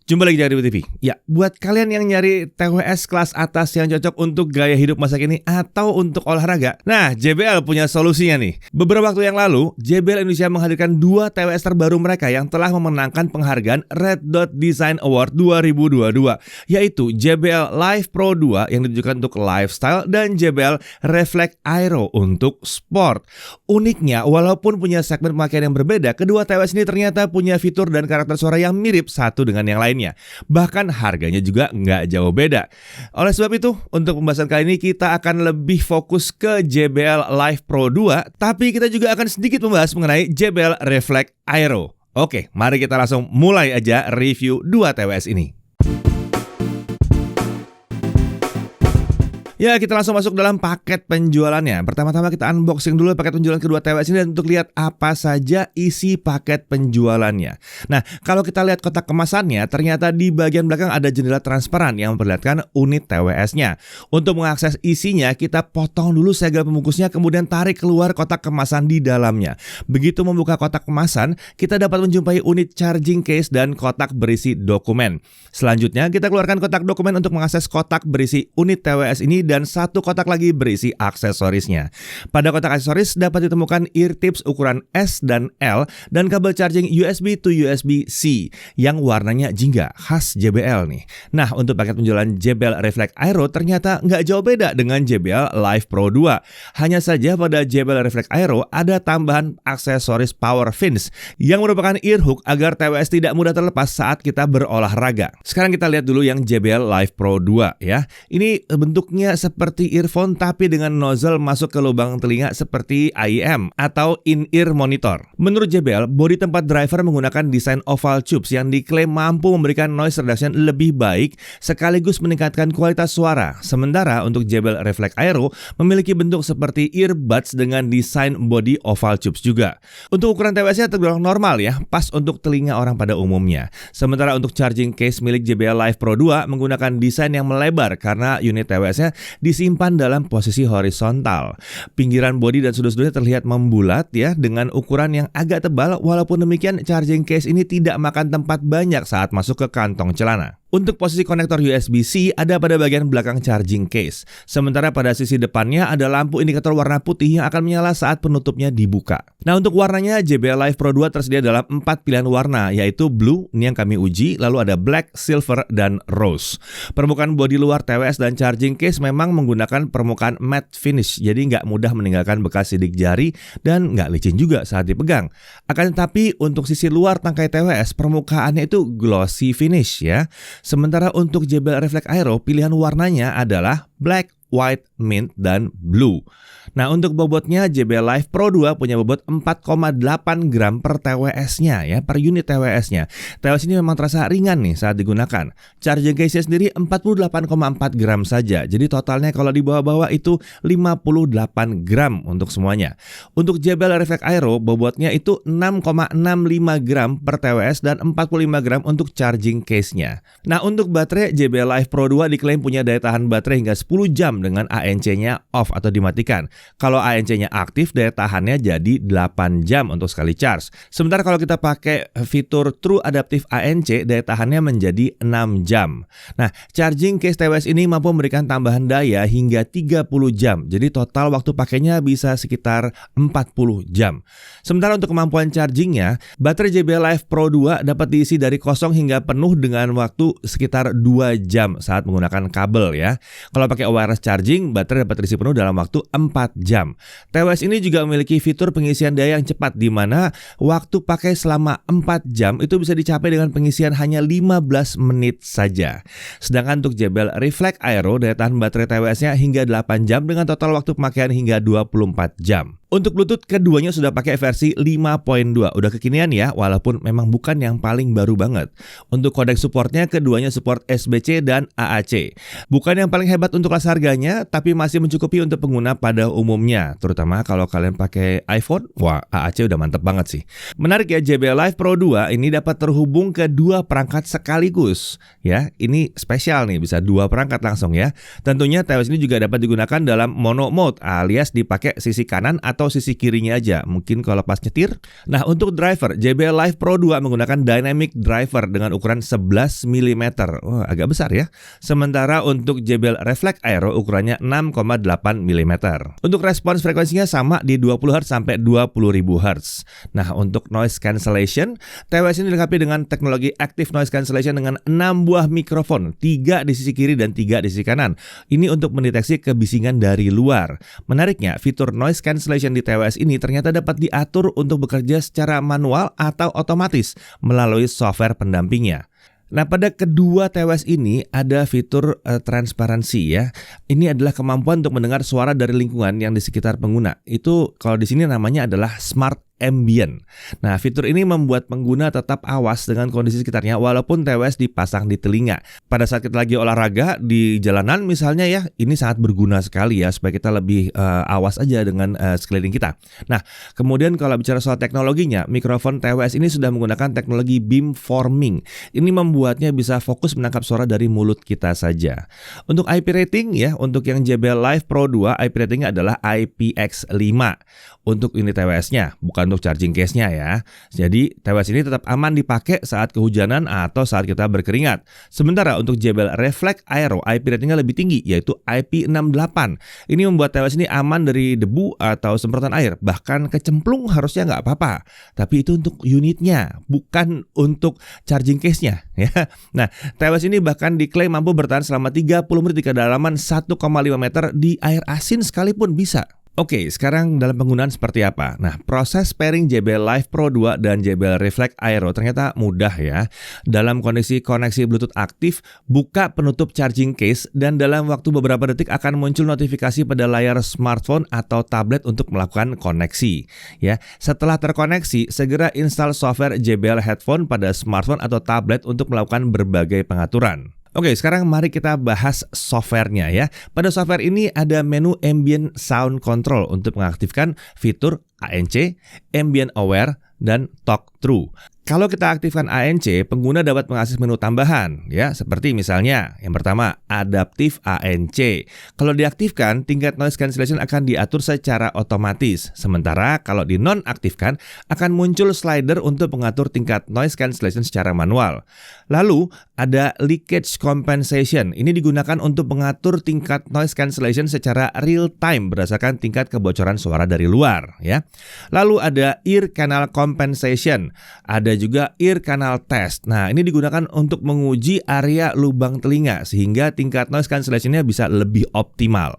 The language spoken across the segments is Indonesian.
Jumpa lagi di Review TV. Ya, buat kalian yang nyari TWS kelas atas yang cocok untuk gaya hidup masa kini atau untuk olahraga, nah JBL punya solusinya nih. Beberapa waktu yang lalu, JBL Indonesia menghadirkan 2 TWS terbaru mereka yang telah memenangkan penghargaan Red Dot Design Award 2022, yaitu JBL Live Pro 2 yang ditujukan untuk lifestyle dan JBL Reflect Aero untuk sport. Uniknya, walaupun punya segmen pemakaian yang berbeda, kedua TWS ini ternyata punya fitur dan karakter suara yang mirip satu dengan yang lain. Bahkan harganya juga nggak jauh beda. Oleh sebab itu, untuk pembahasan kali ini kita akan lebih fokus ke JBL Live Pro 2, tapi kita juga akan sedikit membahas mengenai JBL Reflect Aero. Oke, mari kita langsung mulai aja review 2 TWS ini. Ya, kita langsung masuk dalam paket penjualannya. Pertama-tama kita unboxing dulu paket penjualan kedua TWS ini untuk lihat apa saja isi paket penjualannya. Nah, kalau kita lihat kotak kemasannya, ternyata di bagian belakang ada jendela transparan yang memperlihatkan unit TWS-nya. Untuk mengakses isinya, kita potong dulu segel pembungkusnya, kemudian tarik keluar kotak kemasan di dalamnya. Begitu membuka kotak kemasan, kita dapat menjumpai unit charging case dan kotak berisi dokumen. Selanjutnya, kita keluarkan kotak dokumen untuk mengakses kotak berisi unit TWS ini dan satu kotak lagi berisi aksesorisnya. Pada kotak aksesoris dapat ditemukan ear tips ukuran S dan L dan kabel charging USB to USB-C yang warnanya jingga khas JBL nih. Nah, untuk paket penjualan JBL Reflect Aero ternyata nggak jauh beda dengan JBL Live Pro 2. Hanya saja pada JBL Reflect Aero ada tambahan aksesoris power fins yang merupakan ear hook agar TWS tidak mudah terlepas saat kita berolahraga. Sekarang kita lihat dulu yang JBL Live Pro 2 ya. Ini bentuknya seperti earphone tapi dengan nozzle masuk ke lubang telinga seperti IEM atau in-ear monitor. Menurut JBL, bodi tempat driver menggunakan desain oval tubes yang diklaim mampu memberikan noise reduction lebih baik sekaligus meningkatkan kualitas suara. Sementara untuk JBL Reflect Aero memiliki bentuk seperti earbuds dengan desain bodi oval tubes juga. Untuk ukuran TWS-nya tergolong normal ya, pas untuk telinga orang pada umumnya. Sementara untuk charging case milik JBL Live Pro 2 menggunakan desain yang melebar karena unit TWS-nya disimpan dalam posisi horizontal. Pinggiran bodi dan sudut-sudutnya terlihat membulat ya dengan ukuran yang agak tebal. Walaupun demikian, charging case ini tidak makan tempat banyak saat masuk ke kantong celana. Untuk posisi konektor USB-C ada pada bagian belakang charging case. Sementara pada sisi depannya ada lampu indikator warna putih yang akan menyala saat penutupnya dibuka. Nah, untuk warnanya JBL Live Pro 2 tersedia dalam 4 pilihan warna, yaitu blue, ini yang kami uji, lalu ada black, silver, dan rose. Permukaan bodi luar TWS dan charging case memang menggunakan permukaan matte finish, jadi nggak mudah meninggalkan bekas sidik jari dan nggak licin juga saat dipegang. Akan tetapi untuk sisi luar tangkai TWS, permukaannya itu glossy finish ya. Sementara untuk JBL Reflect Aero, pilihan warnanya adalah black, white, mint, dan blue. Nah, untuk bobotnya JBL Live Pro 2 punya bobot 4,8 gram per TWS-nya ya, per unit TWS-nya. TWS ini memang terasa ringan nih saat digunakan. Charging case-nya sendiri 48,4 gram saja. Jadi totalnya kalau dibawa-bawa itu 58 gram untuk semuanya. Untuk JBL Reflect Aero bobotnya itu 6,65 gram per TWS dan 45 gram untuk charging case-nya. Nah, untuk baterai JBL Live Pro 2 diklaim punya daya tahan baterai hingga 10 jam dengan ANC-nya off atau dimatikan. Kalau ANC-nya aktif, daya tahannya jadi 8 jam untuk sekali charge. Sementara kalau kita pakai fitur True Adaptive ANC, daya tahannya menjadi 6 jam. Nah, charging case TWS ini mampu memberikan tambahan daya hingga 30 jam. Jadi total waktu pakainya bisa sekitar 40 jam. Sementara untuk kemampuan chargingnya, baterai JBL Live Pro 2 dapat diisi dari kosong hingga penuh dengan waktu sekitar 2 jam saat menggunakan kabel ya. Kalau pakai wireless charging, baterai dapat terisi penuh dalam waktu 4 jam. TWS ini juga memiliki fitur pengisian daya yang cepat di mana waktu pakai selama 4 jam itu bisa dicapai dengan pengisian hanya 15 menit saja. Sedangkan untuk JBL Reflect Aero, daya tahan baterai TWS-nya hingga 8 jam dengan total waktu pemakaian hingga 24 jam. Untuk Bluetooth keduanya sudah pakai versi 5.2. Udah kekinian ya, walaupun memang bukan yang paling baru banget. Untuk kodek supportnya keduanya support SBC dan AAC. Bukan yang paling hebat untuk kelas harganya, tapi masih mencukupi untuk pengguna pada umumnya. Terutama kalau kalian pakai iPhone, wah AAC udah mantep banget sih. Menarik ya, JBL Live Pro 2 ini dapat terhubung ke 2 perangkat sekaligus. Ya, ini spesial nih, bisa 2 perangkat langsung ya. Tentunya TWS ini juga dapat digunakan dalam mono mode alias dipakai sisi kanan atau atau sisi kirinya aja, mungkin kalau pas nyetir. Nah, untuk driver, JBL Live Pro 2 menggunakan dynamic driver dengan ukuran 11 mm. Wah, agak besar ya. Sementara untuk JBL Reflect Aero ukurannya 6,8 mm. Untuk respons frekuensinya sama di 20 Hz sampai 20.000 Hz. Nah, untuk noise cancellation, TWS ini dilengkapi dengan teknologi Active Noise Cancellation dengan 6 buah mikrofon, 3 di sisi kiri dan 3 di sisi kanan. Ini untuk mendeteksi kebisingan dari luar. Menariknya, fitur noise cancellation di TWS ini ternyata dapat diatur untuk bekerja secara manual atau otomatis melalui software pendampingnya. Nah, pada kedua TWS ini ada fitur transparansi ya. Ini adalah kemampuan untuk mendengar suara dari lingkungan yang di sekitar pengguna. Itu kalau di sini namanya adalah Smart Ambient. Nah, fitur ini membuat pengguna tetap awas dengan kondisi sekitarnya walaupun TWS dipasang di telinga. Pada saat kita lagi olahraga di jalanan misalnya ya, ini sangat berguna sekali ya supaya kita lebih awas aja dengan sekeliling kita. Nah, kemudian kalau bicara soal teknologinya, mikrofon TWS ini sudah menggunakan teknologi beamforming. Ini membuatnya bisa fokus menangkap suara dari mulut kita saja. Untuk IP rating ya, untuk yang JBL Live Pro 2 IP ratingnya adalah IPX5 untuk unit TWS-nya, bukan untuk charging case-nya ya. Jadi TWS ini tetap aman dipakai saat kehujanan atau saat kita berkeringat. Sementara untuk JBL Reflect Aero IP ratingnya lebih tinggi, yaitu IP68. Ini membuat TWS ini aman dari debu atau semprotan air, bahkan kecemplung harusnya nggak apa-apa. Tapi itu untuk unitnya, bukan untuk charging case-nya ya. Nah, TWS ini bahkan diklaim mampu bertahan selama 30 menit di kedalaman 1,5 meter di air asin sekalipun bisa. Oke, sekarang dalam penggunaan seperti apa? Nah, proses pairing JBL Live Pro 2 dan JBL Reflect Aero ternyata mudah ya. Dalam kondisi koneksi Bluetooth aktif, buka penutup charging case dan dalam waktu beberapa detik akan muncul notifikasi pada layar smartphone atau tablet untuk melakukan koneksi. Ya, setelah terkoneksi, segera install software JBL Headphone pada smartphone atau tablet untuk melakukan berbagai pengaturan. Oke, sekarang mari kita bahas softwarenya ya. Pada software ini ada menu Ambient Sound Control untuk mengaktifkan fitur ANC, Ambient Aware, dan Talk Through. Kalau kita aktifkan ANC, pengguna dapat mengakses menu tambahan, ya, seperti misalnya yang pertama, Adaptive ANC. Kalau diaktifkan, tingkat noise cancellation akan diatur secara otomatis. Sementara kalau dinonaktifkan, akan muncul slider untuk mengatur tingkat noise cancellation secara manual. Lalu ada Leakage Compensation. Ini digunakan untuk mengatur tingkat noise cancellation secara real time berdasarkan tingkat kebocoran suara dari luar, ya. Lalu ada Ear Canal Compensation. Ada juga Ear Canal Test. Nah, ini digunakan untuk menguji area lubang telinga sehingga tingkat noise cancellation-nya bisa lebih optimal.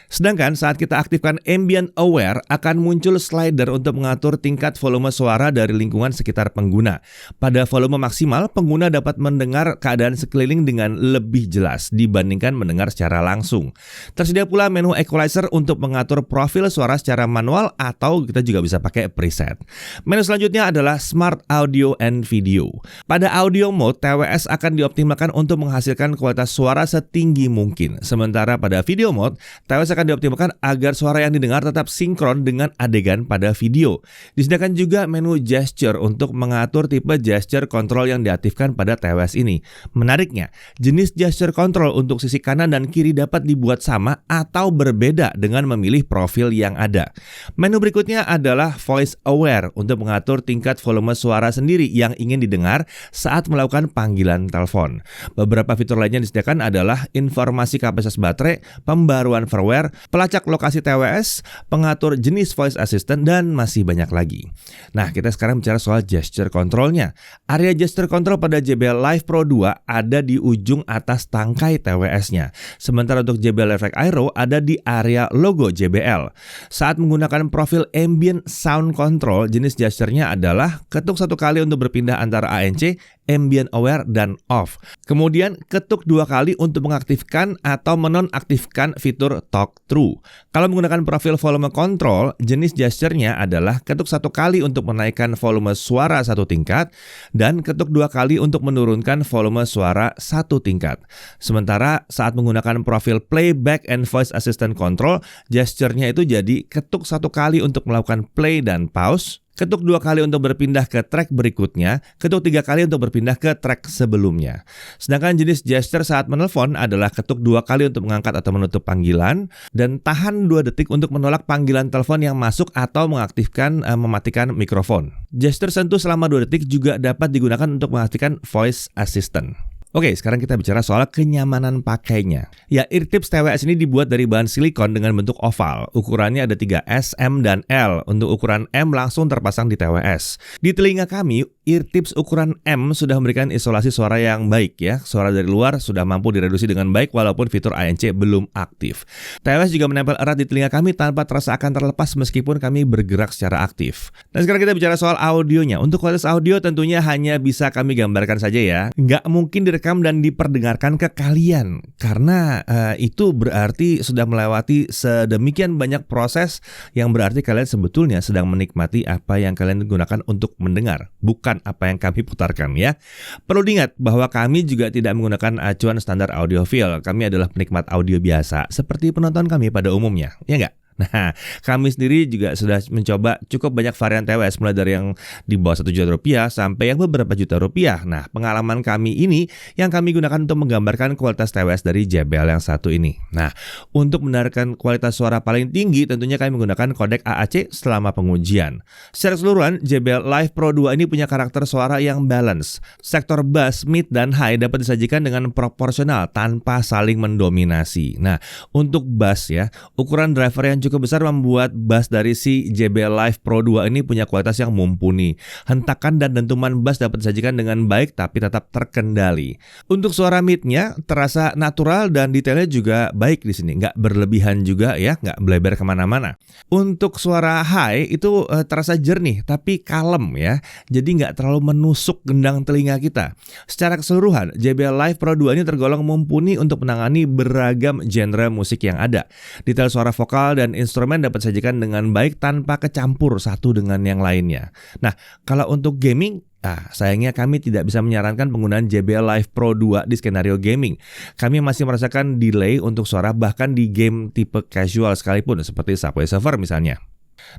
Sedangkan saat kita aktifkan Ambient Aware akan muncul slider untuk mengatur tingkat volume suara dari lingkungan sekitar pengguna. Pada volume maksimal, pengguna dapat mendengar keadaan sekeliling dengan lebih jelas dibandingkan mendengar secara langsung. Tersedia pula menu equalizer untuk mengatur profil suara secara manual atau kita juga bisa pakai preset. Menu selanjutnya adalah Smart Audio and Video. Pada audio mode, TWS akan dioptimalkan untuk menghasilkan kualitas suara setinggi mungkin. Sementara pada video mode, TWS akan dioptimalkan agar suara yang didengar tetap sinkron dengan adegan pada video. Disediakan juga menu gesture untuk mengatur tipe gesture control yang diaktifkan pada TWS ini. Menariknya, jenis gesture control untuk sisi kanan dan kiri dapat dibuat sama atau berbeda dengan memilih profil yang ada. Menu berikutnya adalah Voice Aware untuk mengatur tingkat volume suara sendiri yang ingin didengar saat melakukan panggilan telepon. Beberapa fitur lainnya disediakan adalah informasi kapasitas baterai, pembaruan firmware, pelacak lokasi TWS, pengatur jenis voice assistant, dan masih banyak lagi. Nah, kita sekarang bicara soal gesture controlnya. Area gesture control pada JBL Live Pro 2 ada di ujung atas tangkai TWS-nya. Sementara untuk JBL Reflect Aero ada di area logo JBL. Saat menggunakan profil Ambient Sound Control, jenis gesturenya adalah ketuk satu kali untuk berpindah antara ANC, Ambient Aware, dan Off. Kemudian ketuk 2 kali untuk mengaktifkan atau menonaktifkan fitur Talk Through. Kalau menggunakan profil volume control, jenis gesturenya adalah ketuk 1 kali untuk menaikkan volume suara 1 tingkat dan ketuk 2 kali untuk menurunkan volume suara 1 tingkat. Sementara saat menggunakan profil Playback and Voice Assistant Control, gesturenya itu jadi ketuk 1 kali untuk melakukan play dan pause, ketuk 2 kali untuk berpindah ke track berikutnya, ketuk 3 kali untuk berpindah ke track sebelumnya. Sedangkan jenis gesture saat menelpon adalah ketuk 2 kali untuk mengangkat atau menutup panggilan, dan tahan 2 detik untuk menolak panggilan telepon yang masuk atau mematikan mikrofon. Gesture sentuh selama 2 detik juga dapat digunakan untuk mengaktifkan voice assistant. Oke, sekarang kita bicara soal kenyamanan pakainya. Ya, eartips TWS ini dibuat dari bahan silikon dengan bentuk oval. Ukurannya ada 3 S, M, dan L. Untuk ukuran M langsung terpasang di TWS. Di telinga kami, eartips ukuran M sudah memberikan isolasi suara yang baik ya. Suara dari luar sudah mampu direduksi dengan baik walaupun fitur ANC belum aktif. TWS juga menempel erat di telinga kami tanpa terasa akan terlepas meskipun kami bergerak secara aktif. Nah, sekarang kita bicara soal audionya. Untuk kualitas audio tentunya hanya bisa kami gambarkan saja ya. Nggak mungkin direkam dan diperdengarkan ke kalian karena itu berarti sudah melewati sedemikian banyak proses yang berarti kalian sebetulnya sedang menikmati apa yang kalian gunakan untuk mendengar, bukan apa yang kami putarkan ya. Perlu diingat bahwa kami juga tidak menggunakan acuan standar audiophile. Kami adalah penikmat audio biasa seperti penonton kami pada umumnya, ya nggak? Nah, kami sendiri juga sudah mencoba cukup banyak varian TWS mulai dari yang di bawah 1 juta rupiah sampai yang beberapa juta rupiah. Nah, pengalaman kami ini yang kami gunakan untuk menggambarkan kualitas TWS dari JBL yang satu ini. Nah, untuk mendengarkan kualitas suara paling tinggi tentunya kami menggunakan kodek AAC selama pengujian. Secara keseluruhan, JBL Live Pro 2 ini punya karakter suara yang balance. Sektor bass, mid, dan high dapat disajikan dengan proporsional tanpa saling mendominasi. Nah, untuk bass ya, ukuran driver yang cukup besar membuat bass dari si JBL Live Pro 2 ini punya kualitas yang mumpuni. Hentakan dan dentuman bass dapat disajikan dengan baik tapi tetap terkendali. Untuk suara midnya terasa natural dan detailnya juga baik di sini, nggak berlebihan juga ya, nggak melebar kemana-mana. Untuk suara high itu terasa jernih tapi kalem ya, jadi nggak terlalu menusuk gendang telinga kita. Secara keseluruhan, JBL Live Pro 2 ini tergolong mumpuni untuk menangani beragam genre musik yang ada. Detail suara vokal dan instrumen dapat disajikan dengan baik tanpa kecampur satu dengan yang lainnya. Nah, kalau untuk gaming, sayangnya kami tidak bisa menyarankan penggunaan JBL Live Pro 2 di skenario gaming. Kami masih merasakan delay untuk suara bahkan di game tipe casual sekalipun seperti Subway Surfer misalnya.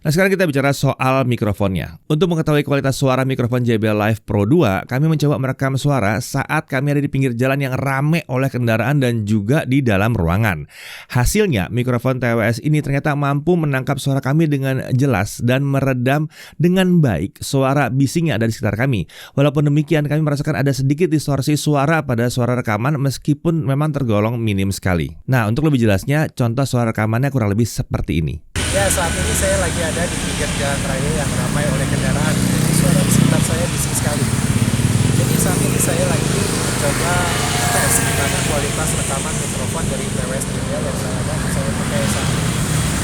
Nah, sekarang kita bicara soal mikrofonnya. Untuk mengetahui kualitas suara mikrofon JBL Live Pro 2, kami mencoba merekam suara saat kami ada di pinggir jalan yang ramai oleh kendaraan dan juga di dalam ruangan. Hasilnya, mikrofon TWS ini ternyata mampu menangkap suara kami dengan jelas dan meredam dengan baik suara bising yang ada di sekitar kami. Walaupun demikian, kami merasakan ada sedikit distorsi suara pada suara rekaman meskipun memang tergolong minim sekali. Nah, untuk lebih jelasnya, contoh suara rekamannya kurang lebih seperti ini. Ya, saat ini saya lagi ada di pinggir jalan raya yang ramai oleh kendaraan. Jadi suara di sekitar saya bising sekali. Jadi saat ini saya lagi mencoba tes gimana kualitas rekaman mikrofon dari TWS JBL yang saya pakai saat ini.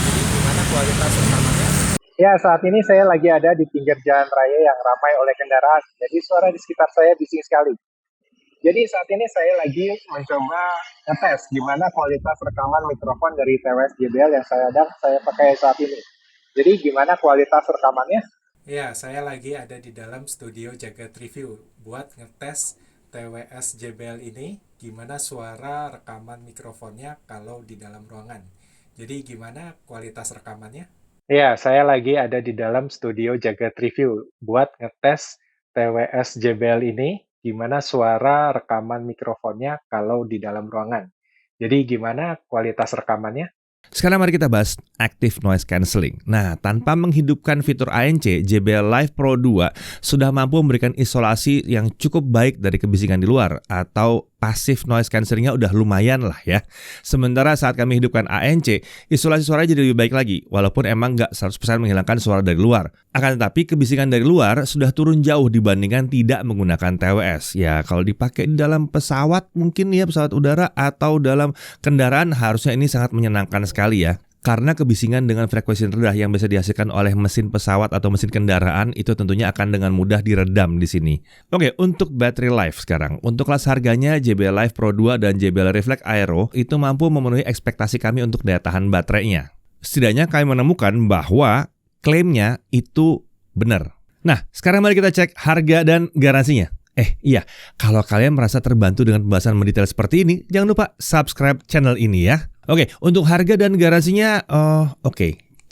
Jadi gimana kualitas rekamannya? Ya, saat ini saya lagi ada di pinggir jalan raya yang ramai oleh kendaraan. Jadi suara di sekitar saya bising sekali. Jadi saat ini saya lagi mencoba ngetes gimana kualitas rekaman mikrofon dari TWS JBL yang saya pakai saat ini. Jadi gimana kualitas rekamannya? Ya, saya lagi ada di dalam studio Jagat Review buat ngetes TWS JBL ini gimana suara rekaman mikrofonnya kalau di dalam ruangan. Jadi gimana kualitas rekamannya? Ya, saya lagi ada di dalam studio Jagat Review buat ngetes TWS JBL ini gimana suara rekaman mikrofonnya kalau di dalam ruangan. Jadi gimana kualitas rekamannya? Sekarang mari kita bahas Active Noise Cancelling. Nah, tanpa menghidupkan fitur ANC, JBL Live Pro 2 sudah mampu memberikan isolasi yang cukup baik dari kebisingan di luar atau passive noise cancellingnya udah lumayan lah ya. Sementara saat kami hidupkan ANC, isolasi suara jadi lebih baik lagi, walaupun emang nggak 100% menghilangkan suara dari luar. Akan tetapi kebisingan dari luar sudah turun jauh dibandingkan tidak menggunakan TWS. Ya, kalau dipakai di dalam pesawat mungkin ya, pesawat udara atau dalam kendaraan harusnya ini sangat menyenangkan sekali ya. Karena kebisingan dengan frekuensi rendah yang bisa dihasilkan oleh mesin pesawat atau mesin kendaraan itu tentunya akan dengan mudah diredam di sini. Oke, untuk battery life sekarang. Untuk kelas harganya JBL Live Pro 2 dan JBL Reflex Aero itu mampu memenuhi ekspektasi kami untuk daya tahan baterainya. Setidaknya kami menemukan bahwa klaimnya itu benar. Nah, sekarang mari kita cek harga dan garansinya. Iya, kalau kalian merasa terbantu dengan pembahasan mendetail seperti ini, jangan lupa subscribe channel ini ya. Oke, untuk harga dan garansinya,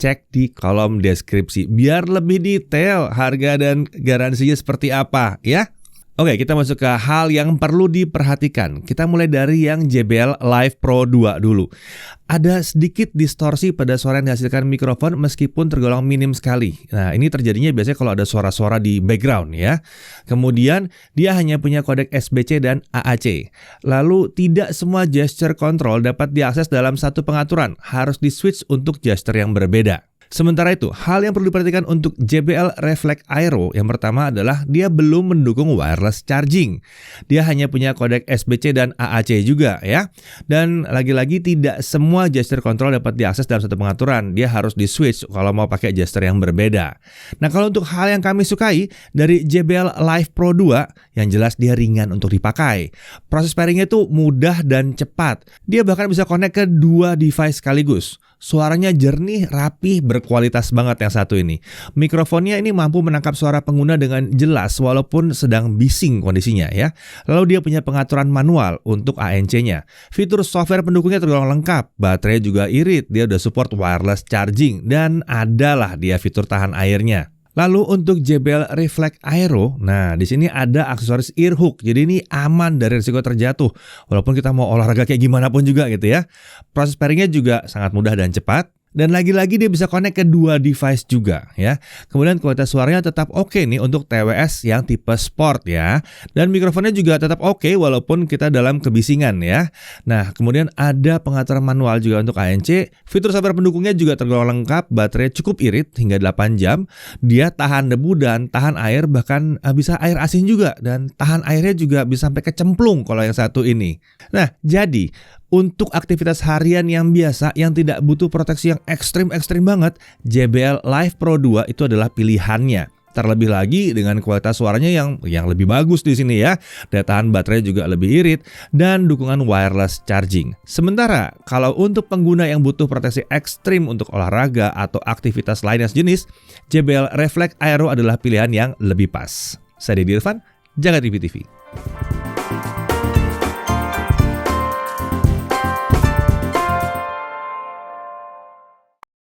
cek di kolom deskripsi biar lebih detail harga dan garansinya seperti apa ya. Oke, kita masuk ke hal yang perlu diperhatikan. Kita mulai dari yang JBL Live Pro 2 dulu. Ada sedikit distorsi pada suara yang dihasilkan mikrofon meskipun tergolong minim sekali. Nah, ini terjadinya biasanya kalau ada suara-suara di background ya. Kemudian, dia hanya punya kodek SBC dan AAC. Lalu, tidak semua gesture control dapat diakses dalam satu pengaturan. Harus di-switch untuk gesture yang berbeda. Sementara itu, hal yang perlu diperhatikan untuk JBL Reflect Aero yang pertama adalah dia belum mendukung wireless charging. Dia hanya punya kodek SBC dan AAC juga ya. Dan lagi-lagi tidak semua gesture control dapat diakses dalam satu pengaturan. Dia harus di-switch kalau mau pakai gesture yang berbeda. Nah, kalau untuk hal yang kami sukai dari JBL Live Pro 2, yang jelas dia ringan untuk dipakai. Proses pairingnya itu mudah dan cepat. Dia bahkan bisa connect ke dua device sekaligus. Suaranya jernih, rapih, berkualitas banget yang satu ini. Mikrofonnya ini mampu menangkap suara pengguna dengan jelas walaupun sedang bising kondisinya ya. Lalu dia punya pengaturan manual untuk ANC-nya. Fitur software pendukungnya tergolong lengkap. Baterai juga irit, dia udah support wireless charging dan adalah dia fitur tahan airnya. Lalu untuk JBL Reflect Aero, nah di sini ada aksesoris ear hook, jadi ini aman dari risiko terjatuh, walaupun kita mau olahraga kayak gimana pun juga gitu ya. Proses pairingnya juga sangat mudah dan cepat. Dan lagi-lagi dia bisa connect ke dua device juga ya. Kemudian kualitas suaranya tetap oke nih untuk TWS yang tipe sport ya. Dan mikrofonnya juga tetap oke walaupun kita dalam kebisingan ya. Nah, kemudian ada pengaturan manual juga untuk ANC. Fitur software pendukungnya juga tergolong lengkap. Baterai cukup irit hingga 8 jam. Dia tahan debu dan tahan air, bahkan bisa air asin juga. Dan tahan airnya juga bisa sampai kecemplung kalau yang satu ini. Nah, jadi untuk aktivitas harian yang biasa yang tidak butuh proteksi yang ekstrim banget, JBL Live Pro 2 itu adalah pilihannya. Terlebih lagi dengan kualitas suaranya yang lebih bagus di sini ya. Daya tahan baterai juga lebih irit dan dukungan wireless charging. Sementara kalau untuk pengguna yang butuh proteksi ekstrim untuk olahraga atau aktivitas lainnya sejenis, JBL Reflect Aero adalah pilihan yang lebih pas. Saya Deddy Irfan, Jaga TV TV.